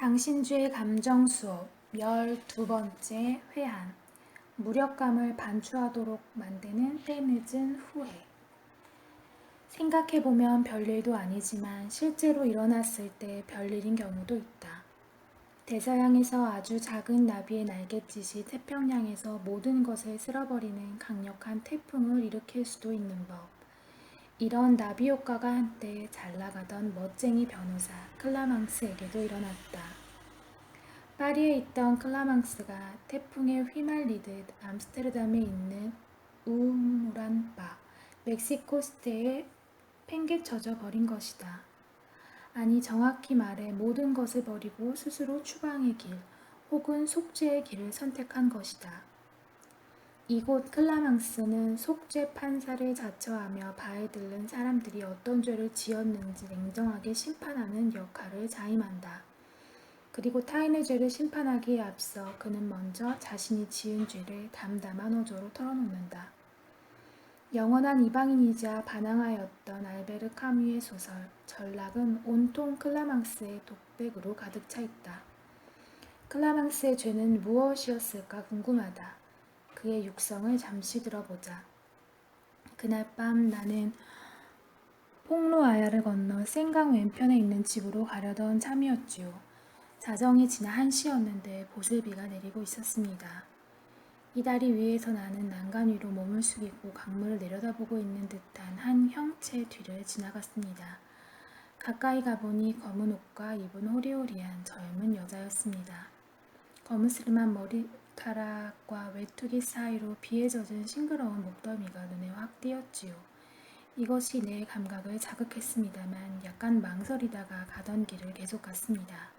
당신주의 감정 수업 12번째 회한 무력감을 반추하도록 만드는 때늦은 후회. 생각해보면 별일도 아니지만 실제로 일어났을 때 별일인 경우도 있다. 대서양에서 아주 작은 나비의 날갯짓이 태평양에서 모든 것을 쓸어버리는 강력한 태풍을 일으킬 수도 있는 법. 이런 나비 효과가 한때 잘 나가던 멋쟁이 변호사 클라망스에게도 일어났다. 파리에 있던 클라망스가 태풍에 휘말리듯 암스테르담에 있는 우물안 바 멕시코스테에 팽개쳐져 버린 것이다. 아니 정확히 말해 모든 것을 버리고 스스로 추방의 길 혹은 속죄의 길을 선택한 것이다. 이곳 클라망스는 속죄 판사를 자처하며 바에 들른 사람들이 어떤 죄를 지었는지 냉정하게 심판하는 역할을 자임한다. 그리고 타인의 죄를 심판하기에 앞서 그는 먼저 자신이 지은 죄를 담담한 어조로 털어놓는다. 영원한 이방인이자 반항하였던 알베르 카뮈의 소설 전락은 온통 클라망스의 독백으로 가득 차 있다. 클라망스의 죄는 무엇이었을까 궁금하다. 그의 육성을 잠시 들어보자. 그날 밤 나는 폭로아야를 건너 생강 왼편에 있는 집으로 가려던 참이었지요. 자정이 지나 1시였는데 보슬비가 내리고 있었습니다. 이 다리 위에서 나는 난간 위로 몸을 숙이고 강물을 내려다보고 있는 듯한 한 형체 뒤를 지나갔습니다. 가까이 가보니 검은 옷과 입은 호리호리한 젊은 여자였습니다. 거무스름한 머리카락과 외투기 사이로 비에 젖은 싱그러운 목덜미가 눈에 확 띄었지요. 이것이 내 감각을 자극했습니다만 약간 망설이다가 가던 길을 계속 갔습니다.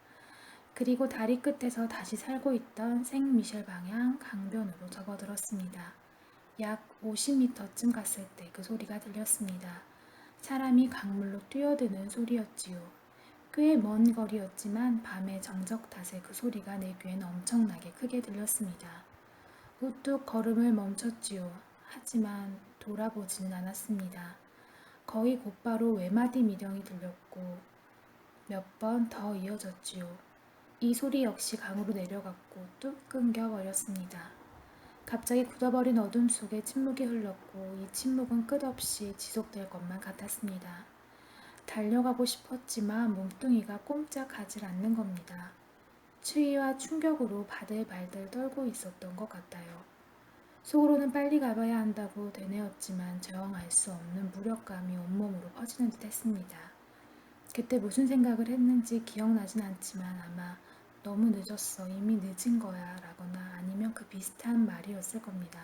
그리고 다리 끝에서 다시 살고 있던 생미셸 방향 강변으로 접어들었습니다. 약 50m쯤 갔을 때 그 소리가 들렸습니다. 사람이 강물로 뛰어드는 소리였지요. 꽤 먼 거리였지만 밤의 정적 탓에 그 소리가 내 귀엔 엄청나게 크게 들렸습니다. 우뚝 걸음을 멈췄지요. 하지만 돌아보지는 않았습니다. 거의 곧바로 외마디 미령이 들렸고 몇 번 더 이어졌지요. 이 소리 역시 강으로 내려갔고 뚝 끊겨버렸습니다. 갑자기 굳어버린 어둠 속에 침묵이 흘렀고 이 침묵은 끝없이 지속될 것만 같았습니다. 달려가고 싶었지만 몸뚱이가 꼼짝하질 않는 겁니다. 추위와 충격으로 바들바들 떨고 있었던 것 같아요. 속으로는 빨리 가봐야 한다고 되뇌었지만 저항할 수 없는 무력감이 온몸으로 퍼지는 듯 했습니다. 그때 무슨 생각을 했는지 기억나진 않지만 아마 너무 늦었어, 이미 늦은 거야 라거나 아니면 그 비슷한 말이었을 겁니다.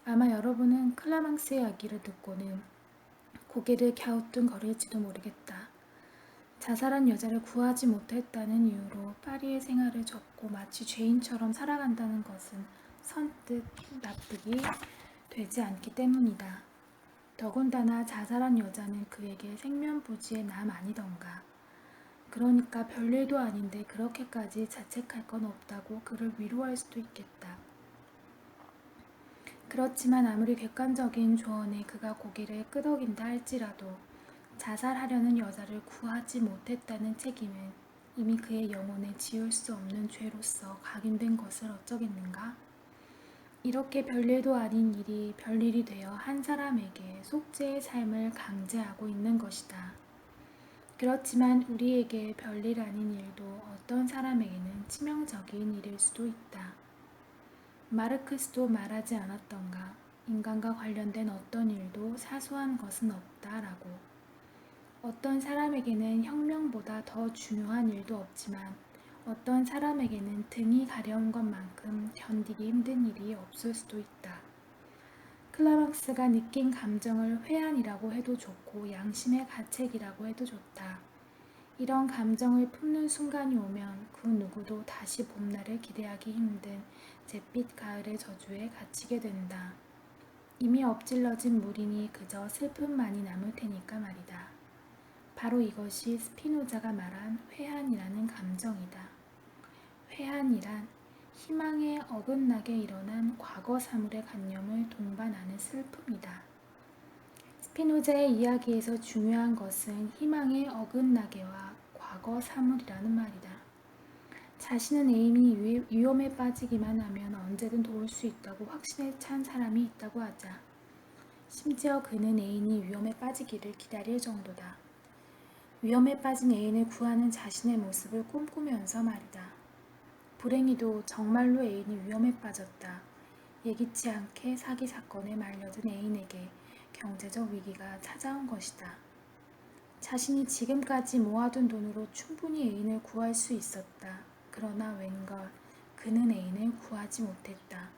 아마 여러분은 클라망스의 이야기를 듣고는 고개를 갸우뚱거릴지도 모르겠다. 자살한 여자를 구하지 못했다는 이유로 파리의 생활을 접고 마치 죄인처럼 살아간다는 것은 선뜻 납득이 되지 않기 때문이다. 더군다나 자살한 여자는 그에게 생면부지의 남 아니던가. 그러니까 별일도 아닌데 그렇게까지 자책할 건 없다고 그를 위로할 수도 있겠다. 그렇지만 아무리 객관적인 조언에 그가 고개를 끄덕인다 할지라도 자살하려는 여자를 구하지 못했다는 책임은 이미 그의 영혼에 지울 수 없는 죄로서 각인된 것을 어쩌겠는가? 이렇게 별일도 아닌 일이 별일이 되어 한 사람에게 속죄의 삶을 강제하고 있는 것이다. 그렇지만 우리에게 별일 아닌 일도 어떤 사람에게는 치명적인 일일 수도 있다. 마르크스도 말하지 않았던가? 인간과 관련된 어떤 일도 사소한 것은 없다라고. 어떤 사람에게는 혁명보다 더 중요한 일도 없지만 어떤 사람에게는 등이 가려운 것만큼 견디기 힘든 일이 없을 수도 있다. 클라막스가 느낀 감정을 회한이라고 해도 좋고 양심의 가책이라고 해도 좋다. 이런 감정을 품는 순간이 오면 그 누구도 다시 봄날을 기대하기 힘든 잿빛 가을의 저주에 갇히게 된다. 이미 엎질러진 물이니 그저 슬픔만이 남을 테니까 말이다. 바로 이것이 스피노자가 말한 회한이라는 감정이다. 회한이란 희망에 어긋나게 일어난 과거 사물의 관념을 동반하는 슬픔이다. 스피노자의 이야기에서 중요한 것은 희망에 어긋나게와 과거 사물이라는 말이다. 자신은 애인이 위험에 빠지기만 하면 언제든 도울 수 있다고 확신에 찬 사람이 있다고 하자. 심지어 그는 애인이 위험에 빠지기를 기다릴 정도다. 위험에 빠진 애인을 구하는 자신의 모습을 꿈꾸면서 말이다. 불행히도 정말로 애인이 위험에 빠졌다. 예기치 않게 사기 사건에 말려든 애인에게 경제적 위기가 찾아온 것이다. 자신이 지금까지 모아둔 돈으로 충분히 애인을 구할 수 있었다. 그러나 웬걸 그는 애인을 구하지 못했다.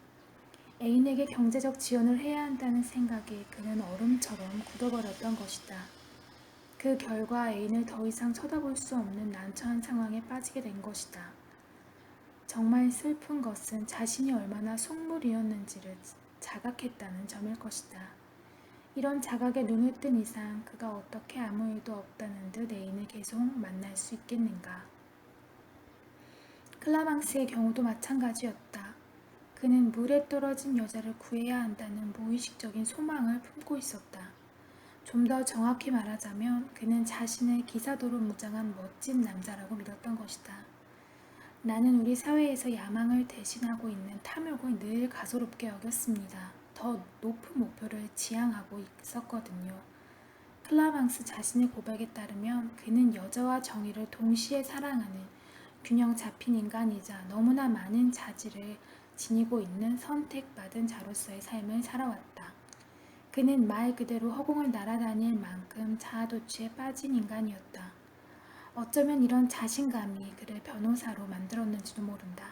애인에게 경제적 지원을 해야 한다는 생각에 그는 얼음처럼 굳어버렸던 것이다. 그 결과 애인을 더 이상 쳐다볼 수 없는 난처한 상황에 빠지게 된 것이다. 정말 슬픈 것은 자신이 얼마나 속물이었는지를 자각했다는 점일 것이다. 이런 자각에 눈을 뜬 이상 그가 어떻게 아무 일도 없다는 듯 애인을 계속 만날 수 있겠는가. 클라망스의 경우도 마찬가지였다. 그는 물에 떨어진 여자를 구해야 한다는 무의식적인 소망을 품고 있었다. 좀 더 정확히 말하자면 그는 자신을 기사도로 무장한 멋진 남자라고 믿었던 것이다. 나는 우리 사회에서 야망을 대신하고 있는 탐욕을 늘 가소롭게 여겼습니다. 더 높은 목표를 지향하고 있었거든요. 클라망스 자신의 고백에 따르면 그는 여자와 정의를 동시에 사랑하는 균형 잡힌 인간이자 너무나 많은 자질을 지니고 있는 선택받은 자로서의 삶을 살아왔다. 그는 말 그대로 허공을 날아다닐 만큼 자아도취에 빠진 인간이었다. 어쩌면 이런 자신감이 그를 변호사로 만들었는지도 모른다.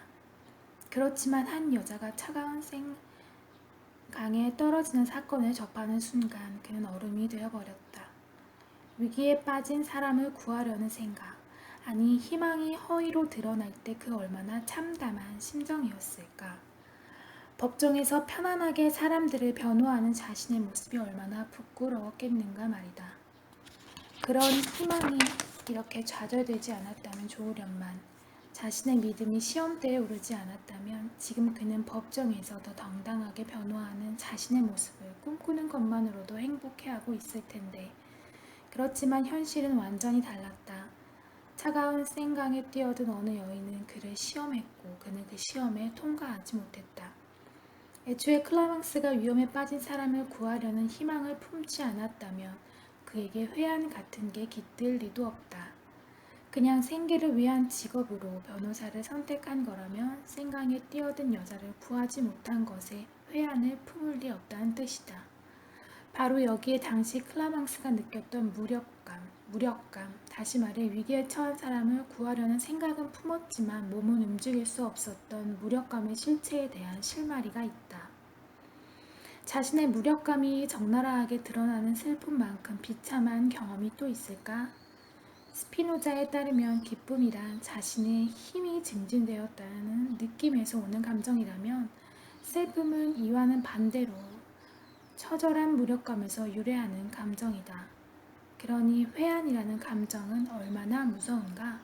그렇지만 한 여자가 차가운 생강에 떨어지는 사건을 접하는 순간 그는 얼음이 되어버렸다. 위기에 빠진 사람을 구하려는 생각, 아니 희망이 허위로 드러날 때 그 얼마나 참담한 심정이었을까. 법정에서 편안하게 사람들을 변호하는 자신의 모습이 얼마나 부끄러웠겠는가 말이다. 그런 희망이 이렇게 좌절되지 않았다면 좋으련만, 자신의 믿음이 시험대에 오르지 않았다면 지금 그는 법정에서 더 당당하게 변호하는 자신의 모습을 꿈꾸는 것만으로도 행복해하고 있을 텐데, 그렇지만 현실은 완전히 달랐다. 차가운 생강에 뛰어든 어느 여인은 그를 시험했고 그는 그 시험에 통과하지 못했다. 애초에 클라망스가 위험에 빠진 사람을 구하려는 희망을 품지 않았다면 그에게 회한 같은 게 깃들 리도 없다. 그냥 생계를 위한 직업으로 변호사를 선택한 거라면 생강에 뛰어든 여자를 구하지 못한 것에 회한을 품을 리 없다는 뜻이다. 바로 여기에 당시 클라망스가 느꼈던 무력감, 다시 말해 위기에 처한 사람을 구하려는 생각은 품었지만 몸은 움직일 수 없었던 무력감의 실체에 대한 실마리가 있다. 자신의 무력감이 적나라하게 드러나는 슬픔만큼 비참한 경험이 또 있을까? 스피노자에 따르면 기쁨이란 자신의 힘이 증진되었다는 느낌에서 오는 감정이라면, 슬픔은 이와는 반대로 처절한 무력감에서 유래하는 감정이다. 그러니 회한이라는 감정은 얼마나 무서운가?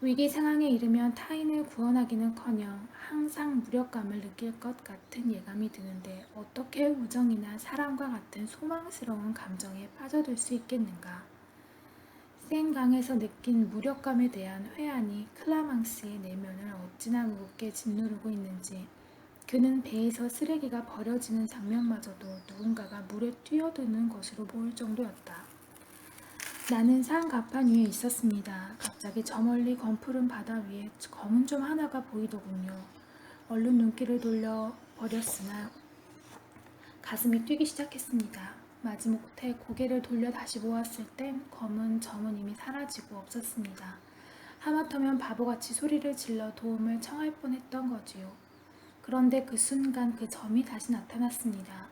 위기 상황에 이르면 타인을 구원하기는커녕 항상 무력감을 느낄 것 같은 예감이 드는데 어떻게 우정이나 사랑과 같은 소망스러운 감정에 빠져들 수 있겠는가? 센강에서 느낀 무력감에 대한 회한이 클라망스의 내면을 어찌나 무겁게 짓누르고 있는지, 그는 배에서 쓰레기가 버려지는 장면마저도 누군가가 물에 뛰어드는 것으로 보일 정도였다. 나는 산 가판 위에 있었습니다. 갑자기 저 멀리 검푸른 바다 위에 검은 점 하나가 보이더군요. 얼른 눈길을 돌려 버렸으나 가슴이 뛰기 시작했습니다. 마지못해 고개를 돌려 다시 보았을 땐 검은 점은 이미 사라지고 없었습니다. 하마터면 바보같이 소리를 질러 도움을 청할 뻔했던 거지요. 그런데 그 순간 그 점이 다시 나타났습니다.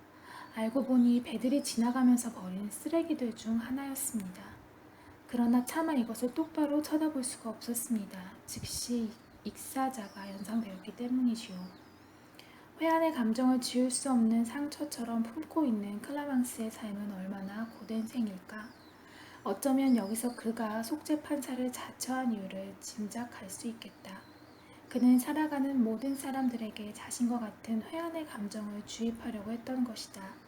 알고 보니 배들이 지나가면서 버린 쓰레기들 중 하나였습니다. 그러나 차마 이것을 똑바로 쳐다볼 수가 없었습니다. 즉시 익사자가 연상되었기 때문이지요. 회한의 감정을 지울 수 없는 상처처럼 품고 있는 클라망스의 삶은 얼마나 고된 생일까? 어쩌면 여기서 그가 속죄판사를 자처한 이유를 짐작할 수 있겠다. 그는 살아가는 모든 사람들에게 자신과 같은 회한의 감정을 주입하려고 했던 것이다.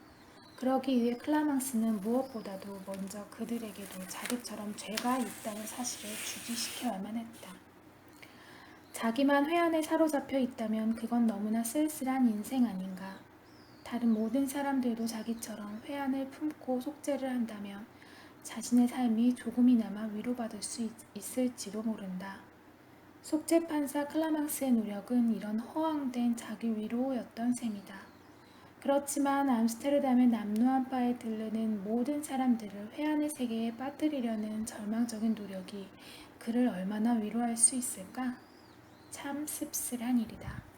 그러기 위해 클라망스는 무엇보다도 먼저 그들에게도 자기처럼 죄가 있다는 사실을 주지시켜야만 했다. 자기만 회한에 사로잡혀 있다면 그건 너무나 쓸쓸한 인생 아닌가. 다른 모든 사람들도 자기처럼 회한을 품고 속죄를 한다면 자신의 삶이 조금이나마 위로받을 수 있을지도 모른다. 속죄 판사 클라망스의 노력은 이런 허황된 자기 위로였던 셈이다. 그렇지만 암스테르담의 남루한 바에 들르는 모든 사람들을 회한의 세계에 빠뜨리려는 절망적인 노력이 그를 얼마나 위로할 수 있을까? 참 씁쓸한 일이다.